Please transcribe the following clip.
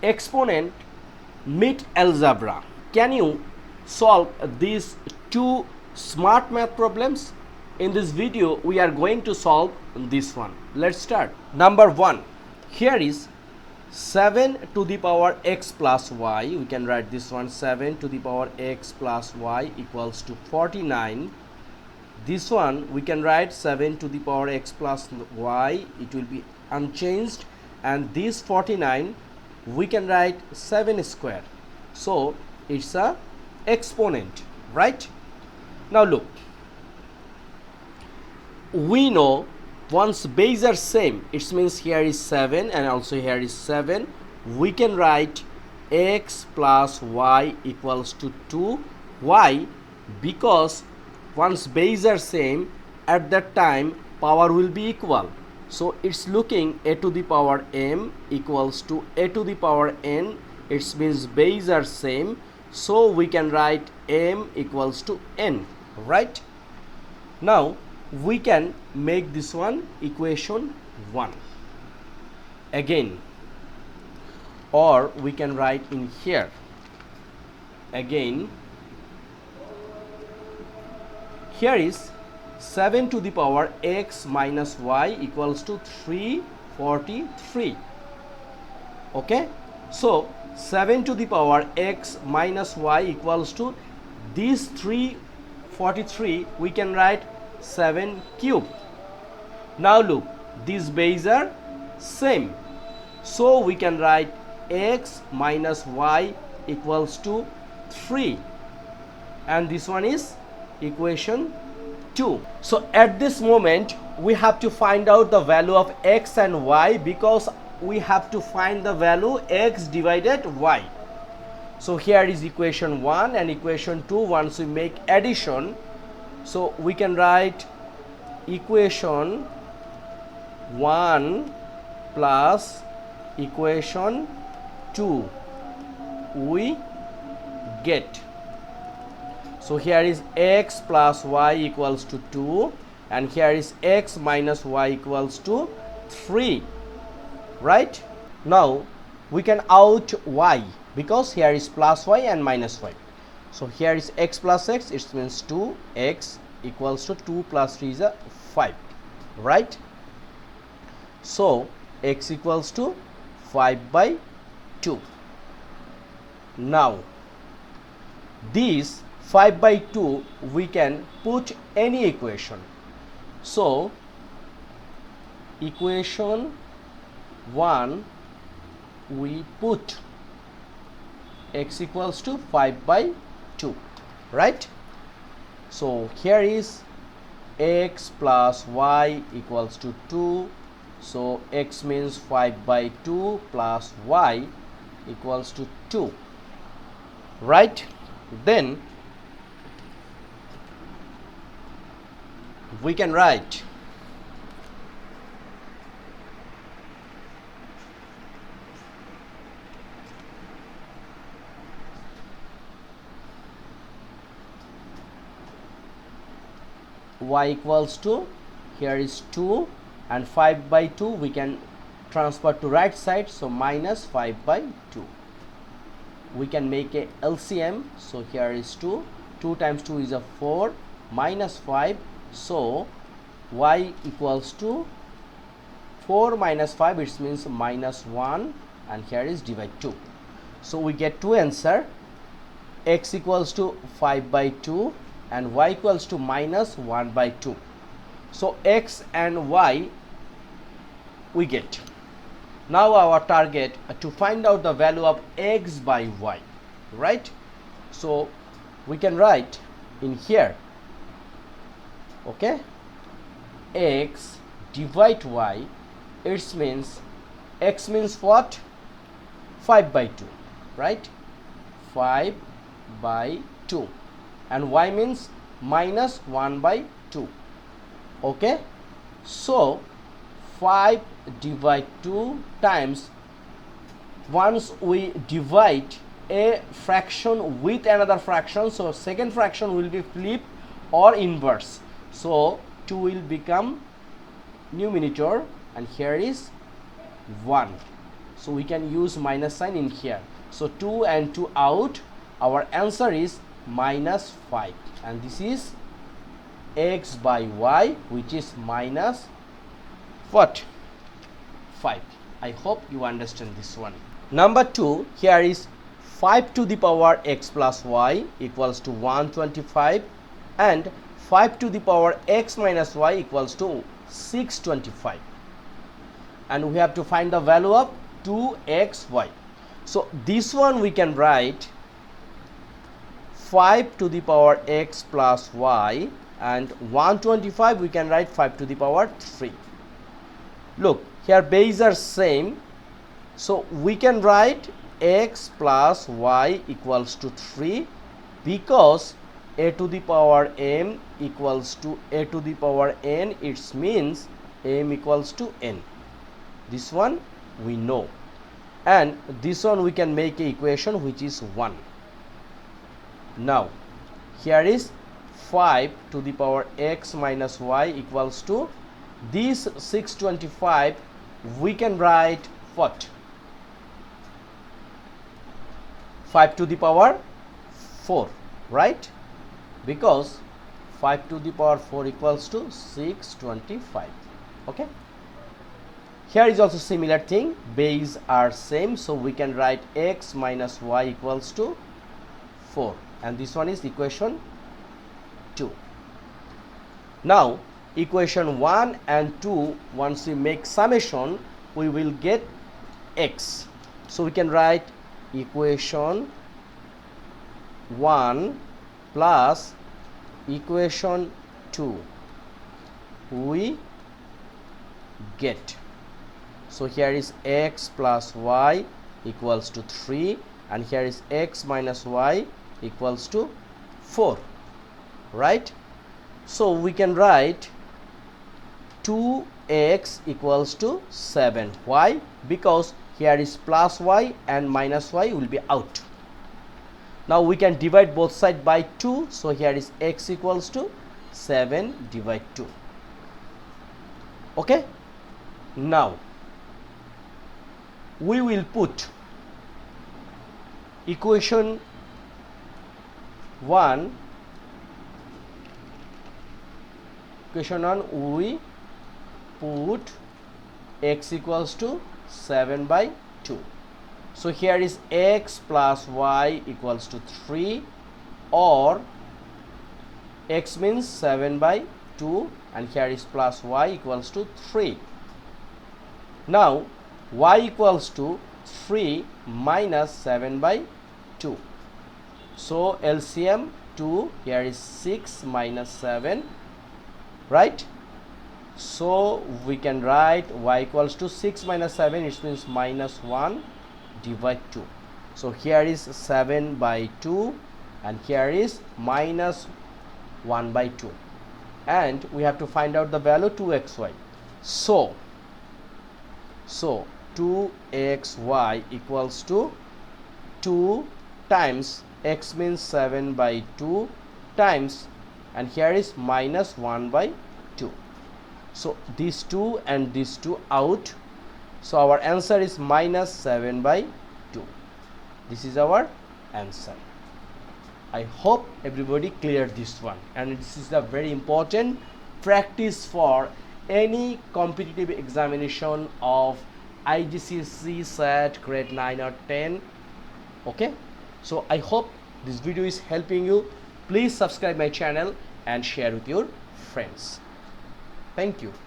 exponent meet algebra. Can you solve these two smart math problems? In this video we are going to solve this one. Let's start. Number 1, here is 7 to the power x plus y. We can write this one, 7 to the power x plus y equals to 49. This one we can write 7 to the power x plus y, it will be unchanged, and this 49 we can write 7 square, so it's a exponent, right? Now look, we know once base are same, it means here is 7 and also here is 7, we can write x plus y equals to 2. Why? Because once base are same, at that time power will be equal, so it's looking a to the power m equals to a to the power n. It means base are same, so we can write m equals to n, right? Now we can make this one equation 1 again, or we can write in here again. Here is 7 to the power x minus y equals to 343. Okay, so 7 to the power x minus y equals to this 343, we can write 7 cube. Now look, these base are same, so we can write x minus y equals to 3, and this one is equation 2. So at this moment we have to find out the value of x and y, because we have to find the value x divided y. So here is equation 1 and equation 2. Once we make addition, so we can write equation 1 plus equation 2 we get. So here is x plus y equals to 2, and here is x minus y equals to 3, right? Now we can out y, because here is plus y and minus y. So here is x plus x, it means 2x equals to 2 plus 3 is a 5, right? So x equals to 5 by 2. Now this 5 by 2 we can put any equation. So equation 1 we put x equals to 5 by 2, right? So here is x plus y equals to 2, so x means 5 by 2 plus y equals to 2, right? Then we can write y equals to, here is 2 and 5 by 2 we can transfer to right side, so minus 5 by 2. We can make a LCM, so here is 2 times 2 is a 4, minus 5, so y equals to 4 minus 5, it means minus 1, and here is divide 2. So we get two answer, x equals to 5 by 2 and y equals to minus 1 by 2. So x and y we get. Now our target to find out the value of x by y, right? So we can write in here, okay, x divide y, it means x means what? 5 by 2, right? 5 by 2, and y means minus 1 by 2, okay? So 5 divide 2 times, once we divide a fraction with another fraction, so second fraction will be flipped or inverse, so 2 will become numerator and here is 1, so we can use minus sign in here. So 2 and 2 out, our answer is minus 5, and this is x by y, which is minus what? 5. I hope you understand this one. Number 2, here is 5 to the power x plus y equals to 125, and 5 to the power x minus y equals to 625, and we have to find the value of 2xy. So this one we can write 5 to the power x plus y, and 125 we can write 5 to the power 3. Look, here bases are same, so we can write x plus y equals to 3, because a to the power m equals to a to the power n, it means m equals to n. This one we know, and this one we can make a equation which is 1. Now here is 5 to the power x minus y equals to this 625, we can write what? 5 to the power 4, right? Because 5 to the power 4 equals to 625. Okay, here is also similar thing, base are same, so we can write x minus y equals to 4, and this one is equation 2. Now equation 1 and 2, once we make summation, we will get x. So we can write equation 1 plus equation 2, we get. So here is x plus y equals to 3, and here is x minus y equals to 4, right? So we can write 2x equals to 7. Why? Because here is plus y and minus y will be out. Now we can divide both sides by 2, so here is x equals to 7 divide 2. Okay, now we will put equation 1, we put x equals to 7 by 2. So here is x plus y equals to 3, or x means 7 by 2, and here is plus y equals to 3. Now y equals to 3 minus 7 by 2. So LCM 2, here is 6 minus 7, right? So we can write y equals to 6 minus 7, it means minus 1 divide 2. So here is 7 by 2, and here is minus 1 by 2, and we have to find out the value 2xy. So 2xy equals to 2 times x means 7 by 2 times, and here is minus 1 by 2. So these 2 and these 2 out, so our answer is minus 7 by 2. This is our answer. I hope everybody cleared this one, and this is a very important practice for any competitive examination of IGCSE SAT grade 9 or 10. Okay, so I hope this video is helping you. Please subscribe my channel and share with your friends. Thank you.